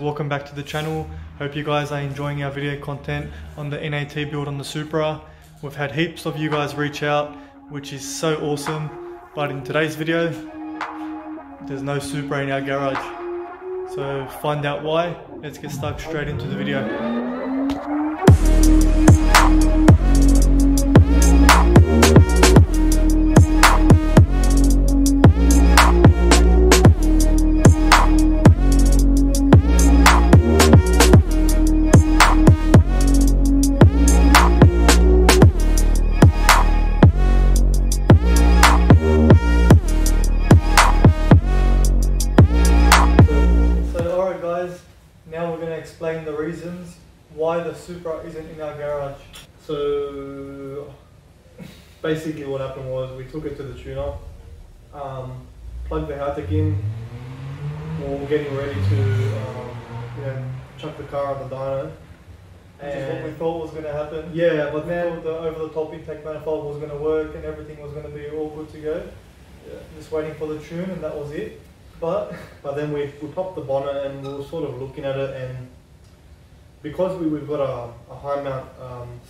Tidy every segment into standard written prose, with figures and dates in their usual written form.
Welcome back to the channel. Hope you guys are enjoying our video content on the NAT build on the Supra. We've had heaps of you guys reach out, which is so awesome. But in today's video, there's no Supra in our garage. So find out why. Let's get stuck straight into the video. Now we're going to explain the reasons why the Supra isn't in our garage. So basically what happened was we took it to the tuner, plugged the houtek in, we were getting ready to chuck the car on the dyno. Which is what we thought was going to happen. Yeah, but we thought the over-the-top intake manifold was going to work and everything was going to be all good to go. Yeah. Just waiting for the tune and that was it. But then we popped the bonnet and we were sort of looking at it, and because we've got a high mount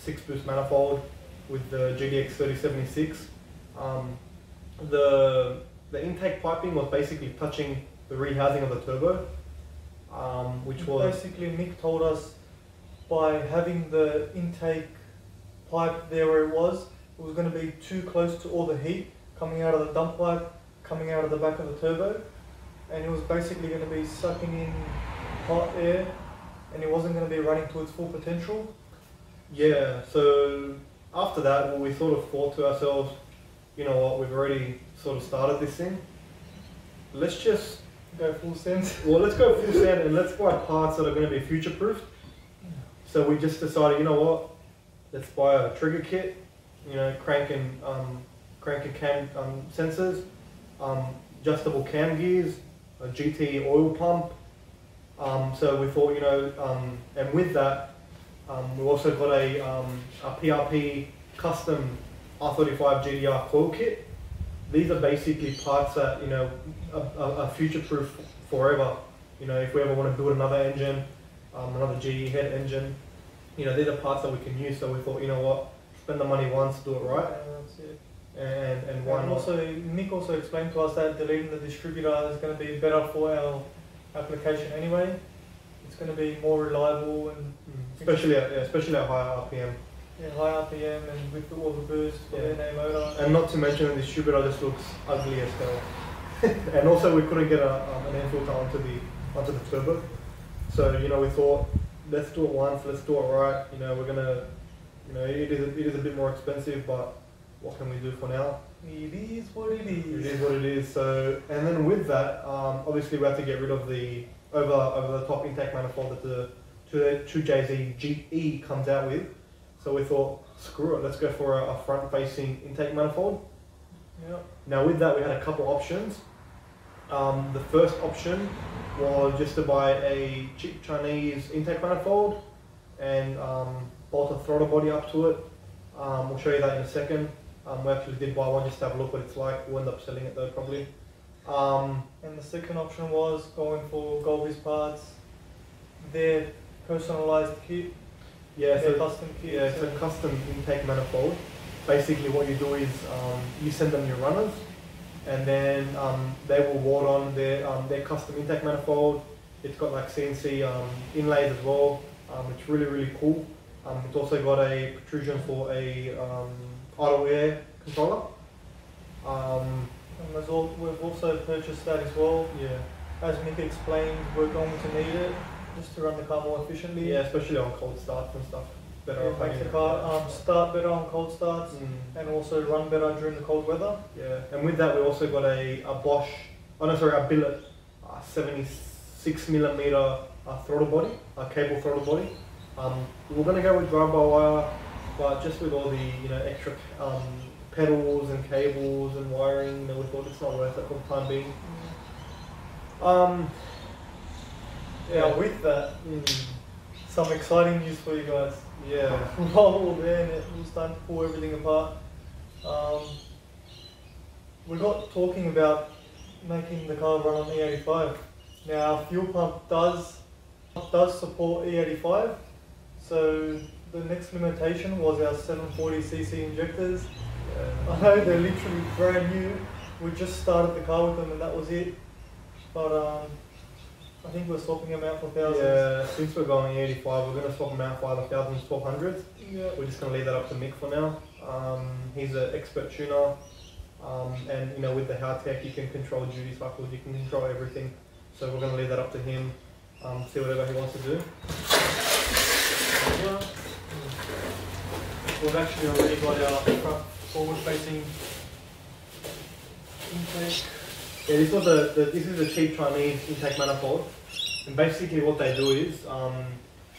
6-boost manifold with the GDX 3076, the intake piping was basically touching the rehousing of the turbo, which was... Basically Mick told us by having the intake pipe there where it was going to be too close to all the heat coming out of the dump pipe, coming out of the back of the turbo. And it was basically going to be sucking in hot air and it wasn't going to be running to its full potential. Yeah, so after that we sort of thought to ourselves, you know what, we've already sort of started this thing. Let's just go full send. Well, let's go full send and let's buy parts that are going to be future-proofed. So we just decided, you know what, let's buy a trigger kit, crank and cam sensors, adjustable cam gears, a GT oil pump. So we thought, and with that, we also got a PRP custom R35 GDR coil kit. These are basically parts that, are future-proof forever. If we ever want to build another engine, another GE head engine, these are parts that we can use. So we thought, you know what, spend the money once, do it right. That's it. And why not? Also, Mick also explained to us that deleting the distributor is going to be better for our application anyway. It's going to be more reliable and especially at higher RPM. Yeah, high RPM and with all the boost for the NA motor. And not to mention the distributor just looks ugly as hell. And also we couldn't get an air filter onto the turbo. So we thought, let's do it once, let's do it right. We're gonna, it is a bit more expensive, but what can we do for now? It is what it is. It is what it is. So, and then with that, obviously we have to get rid of the over the top intake manifold that the 2JZ GE comes out with. So we thought, screw it, let's go for a front-facing intake manifold. Yep. Now with that, we had a couple options. The first option was just to buy a cheap Chinese intake manifold and bolt a throttle body up to it. We'll show you that in a second. We actually did buy one just to have a look what it's like. We'll end up selling it though probably. And the second option was going for Golby's parts, their personalised kit. Yeah, their custom kit. Yeah, it's a custom intake manifold. Basically what you do is you send them your runners and then they will ward on their custom intake manifold. It's got like CNC inlays as well. It's really, really cool. It's also got a protrusion for a idle air controller. And we've also purchased that as well. Yeah. As Mick explained, we're going to need it just to run the car more efficiently. Yeah, especially on cold starts and stuff. It makes the car start better on cold starts and also run better during the cold weather. Yeah, and with that we also got a Bosch, a billet 76mm throttle body, cable throttle body. We're going to go with drive-by-wire, but just with all the extra pedals and cables and wiring, we thought it's not worth it for the time being. Yeah, with that, some exciting news for you guys. Yeah. While we were there and it was time to pull everything apart, we got talking about making the car run on E85. Now our fuel pump does does support E85, so the next limitation was our 740cc injectors. I know they're literally brand new. We just started the car with them and that was it. But I think we're swapping them out for thousands. Yeah, since we're going E85, we're going to swap them out for either thousands, 1200s. Yeah. We're just going to leave that up to Mick for now. He's an expert tuner, and you know, with the hard tech, you can control duty cycles, you can control everything. So we're going to leave that up to him. See whatever he wants to do. Yeah. We've actually already got our front forward-facing intake. Yeah, this is a cheap Chinese intake manifold, and basically what they do is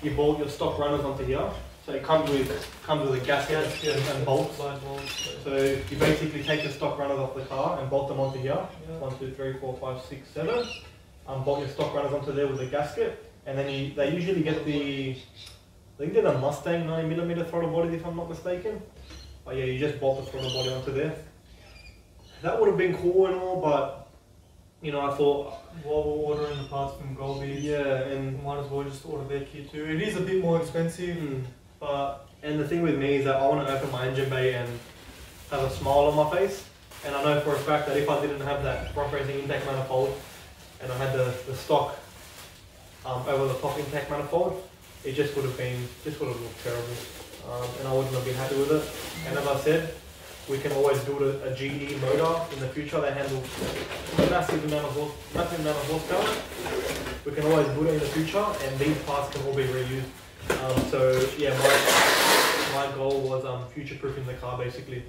you bolt your stock runners onto here. So it comes with a gasket and bolts. So you basically take the stock runners off the car and bolt them onto here. Yeah. 1, 2, 3, 4, 5, 6, 7. Bolt your stock runners onto there with a gasket, and then they usually get I think they're the Mustang 9mm throttle body if I'm not mistaken. But yeah, you just bolt the throttle body onto there. That would have been cool and all, but you know, I thought while we're ordering the parts from Golby's, yeah, and might as well just order their kit too. It is a bit more expensive, but and the thing with me is that I want to open my engine bay and have a smile on my face. And I know for a fact that if I didn't have that front-facing intake manifold and I had the stock over the top intake manifold, it just would have looked terrible, and I wouldn't have been happy with it. And as I said, we can always build a GE motor in the future. They handle massive amount of horsepower. We can always build it in the future, and these parts can all be reused. So yeah, my goal was future-proofing the car basically.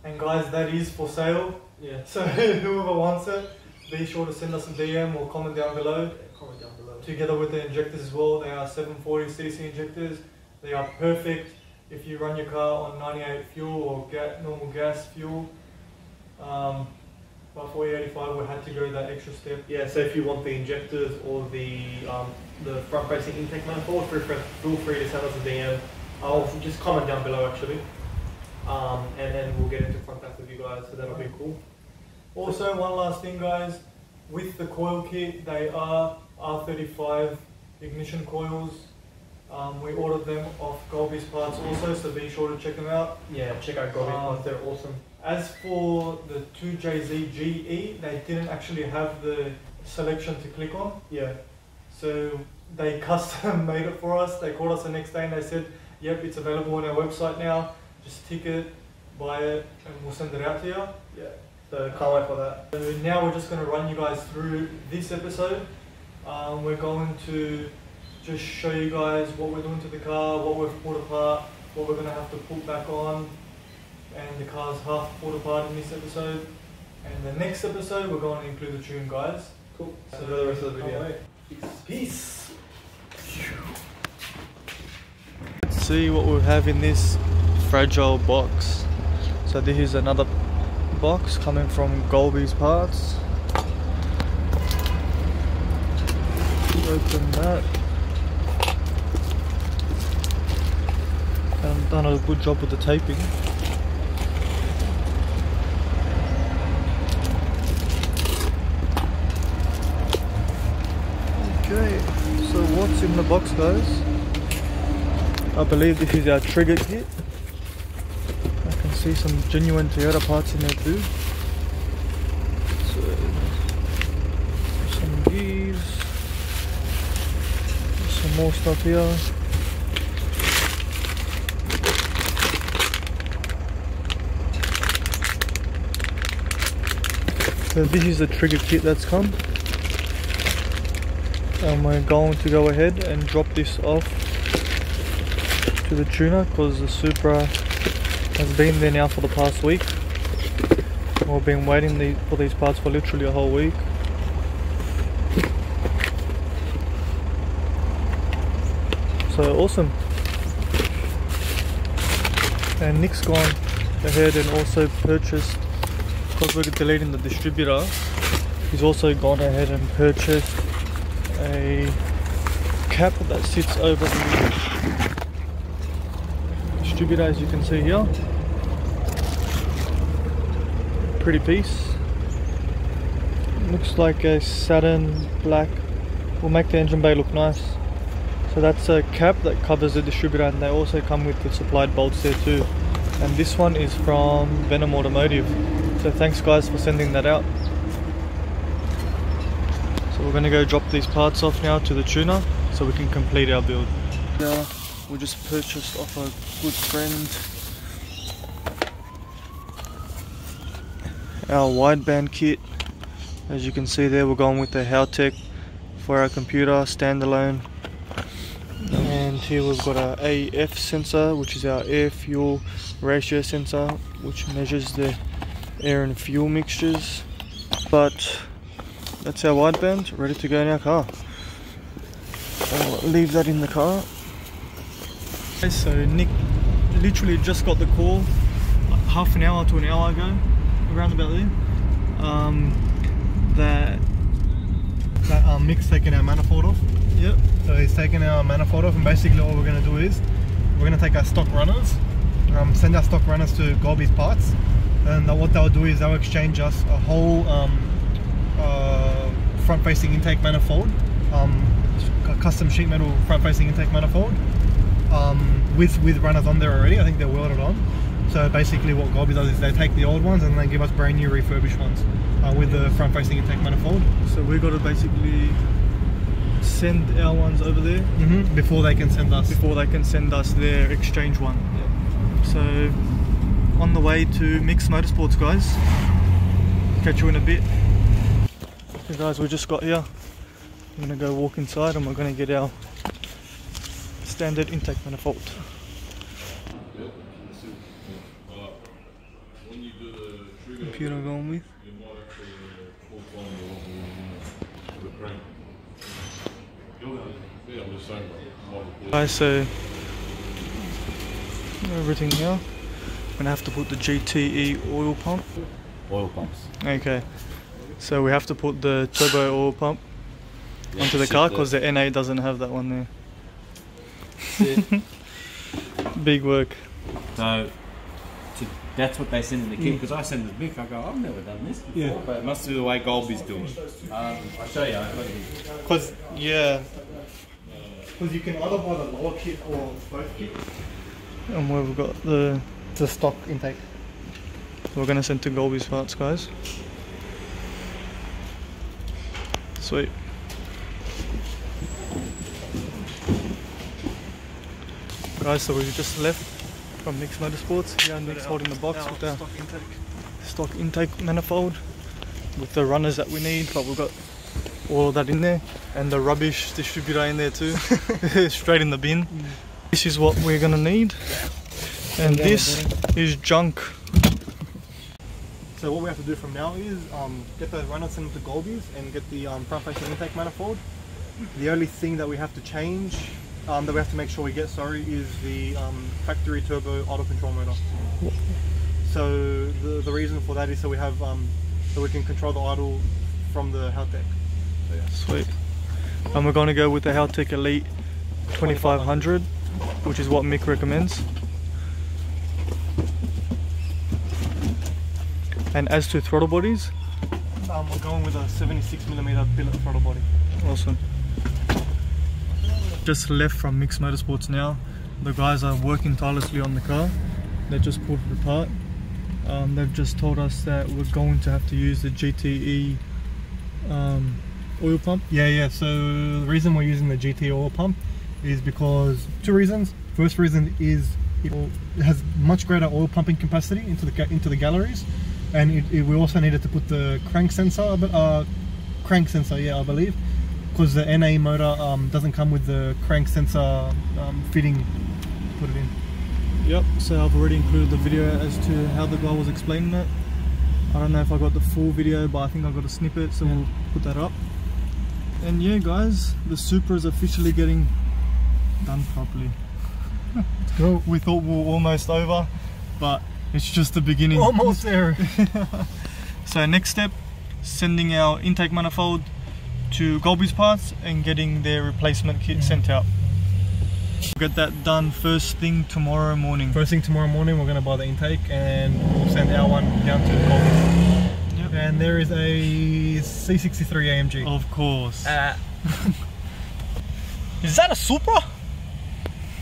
And guys, that is for sale. Yeah. So whoever wants it, be sure to send us a DM or comment down below. Yeah, comment down below. Together with the injectors as well. They are 740cc injectors. They are perfect if you run your car on 98 fuel or normal gas fuel. But for E85 we had to go that extra step. Yeah, so if you want the injectors or the front-facing intake manifold, feel free to send us a DM. I'll just comment down below actually. And then we'll get into contact with you guys, so that'll be cool. Also, one last thing guys, with the coil kit, they are R35 ignition coils. We ordered them off Golby's parts also, so be sure to check them out. Yeah, check out Golby's parts, they're awesome. As for the 2JZ GE, they didn't actually have the selection to click on. Yeah. So they custom made it for us. They called us the next day and they said, yep, it's available on our website now. Just tick it, buy it, and we'll send it out to you. Yeah. So can't wait for that. So now we're just going to run you guys through this episode. We're going to just show you guys what we're doing to the car, what we've pulled apart, what we're going to have to put back on, and the car's half pulled apart in this episode. And the next episode we're going to include the tune, guys. Cool. So enjoy the rest of the video. Peace. Let's see what we have in this fragile box. So this is another box coming from Golby's parts. Open that. I've done a good job with the taping. Okay, so what's in the box, guys? I believe this is our trigger kit. I can see some genuine Toyota parts in there too. So, some gears. Some more stuff here. So this is the trigger kit that's come. And we're going to go ahead and drop this off to the tuner because the Supra has been there now for the past week. We've been waiting for these parts for literally a whole week. So awesome. And Nick's gone ahead and also purchased, because we're deleting the distributor, he's also gone ahead and purchased a cap that sits over the distributor, as you can see here. Pretty piece. Looks like a satin black. Will make the engine bay look nice. So that's a cap that covers the distributor, and they also come with the supplied bolts there too. And this one is from Venom Automotive. So thanks guys for sending that out. So we're gonna go drop these parts off now to the tuner so we can complete our build. We just purchased off a good friend our wideband kit. As you can see there, we're going with the Haltech for our computer, standalone. And here we've got our AF sensor, which is our air fuel ratio sensor, which measures the air and fuel mixtures. But that's our wideband, ready to go in our car. I'll leave that in the car. Okay, so Nick literally just got the call half an hour to an hour ago, around about there, that Mick's taking our manifold off. Yep. So he's taking our manifold off, and basically all we're going to do is we're going to take our stock runners, send our stock runners to Golby's parts, and what they'll do is they'll exchange us a whole front-facing intake manifold, a custom sheet metal front-facing intake manifold, with runners on there already. I think they're welded on. So basically what Golby does is they take the old ones and they give us brand new refurbished ones with the front-facing intake manifold. So we've got to basically send our ones over there before they can send us. Before they can send us their exchange one. Yep. So on the way to Mix Motorsports, guys. Catch you in a bit. Okay guys, we just got here. I'm gonna go walk inside and we're gonna get our standard intake manifold. Computer going with. Guys, so everything here. I'm gonna have to put the GTE oil pump. Oil pumps. Okay, so we have to put the turbo oil pump onto the car because the N8 doesn't have that one there. Big work. So that's what they send in the kit, because I send it Mick, I go, I've never done this before, but it must be the way Golby's doing it. I'll show you. Because you can either buy the lower kit or both kits. And we've got the stock intake. So we're going to send to Golby's parts, guys. Sweet. Guys, so we just left from Mix Motorsports. Here Nick's holding the box with our stock intake manifold with the runners that we need, but we've got all of that in there, and the rubbish distributor in there too. Straight in the bin. This is what we're gonna need, and this is junk. So what we have to do from now is get those runners, sent to Golby's, and get the front-facing intake manifold. The only thing that we have to change, that we have to make sure we get, is the factory turbo auto control motor. So the reason for that is so we have so we can control the idle from the Haltech. So yeah. Sweet. And we're going to go with the Haltech Elite 2500, which is what Mick recommends. And as to throttle bodies, we're going with a 76mm billet throttle body. Awesome. Just left from Mix Motorsports now. The guys are working tirelessly on the car. They just pulled it apart. They've just told us that we're going to have to use the GTE oil pump. Yeah, so the reason we're using the GTE oil pump is because two reasons. First reason is it has much greater oil pumping capacity into the galleries, and we also needed to put the crank sensor, I believe, because the NA motor doesn't come with the crank sensor fitting to put it in. Yep, so I've already included the video as to how the guy was explaining it. I don't know if I got the full video, but I think I got a snippet, so we'll put that up. And yeah guys, the Supra is officially getting done properly. Cool. We thought we were almost over, but it's just the beginning. Almost there. So next step, sending our intake manifold to Golby's parts and getting their replacement kit sent out. We'll get that done first thing tomorrow morning. First thing tomorrow morning, we're going to buy the intake and we'll send our one down to Golby's. Yep. And there is a C63 AMG. Of course. Yeah Is that a Supra?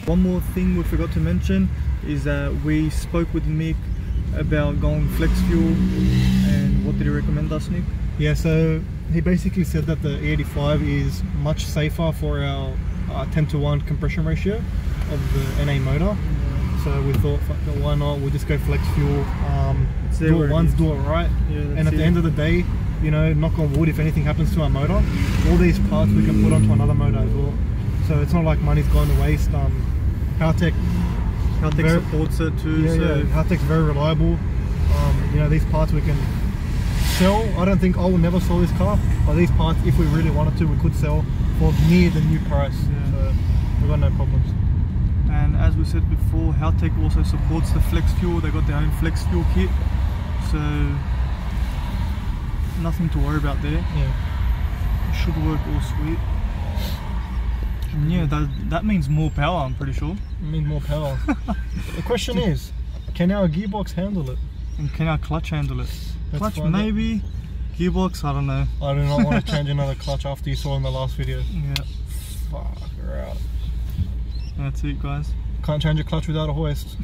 One more thing we forgot to mention is that we spoke with Mick about going flex fuel, and what did he recommend us, Nick? Yeah, so he basically said that the E85 is much safer for our 10:1 compression ratio of the NA motor. So we thought, fuck it, why not? We'll just go flex fuel. Do it once, do it right. Yeah, and at the end of the day, you know, knock on wood, if anything happens to our motor, all these parts we can put onto another motor as well. So it's not like money's gone to waste. Haltech supports it too. Haltech's very reliable. You know, these parts we can sell. I don't think I will never sell this car, but these parts, if we really wanted to, we could sell for near the new price. Yeah. So we've got no problems. And as we said before, Haltech also supports the flex fuel. They got their own flex fuel kit, so nothing to worry about there. Yeah, It should work all sweet. And yeah, that means more power, I'm pretty sure. it means more power. The question is, can our gearbox handle it? And can our clutch handle it? Let's Clutch find maybe, gearbox, I don't know. I do not want to change another clutch after you saw in the last video. Yeah, Fuck, you're out. that's it guys. Can't change a clutch without a hoist.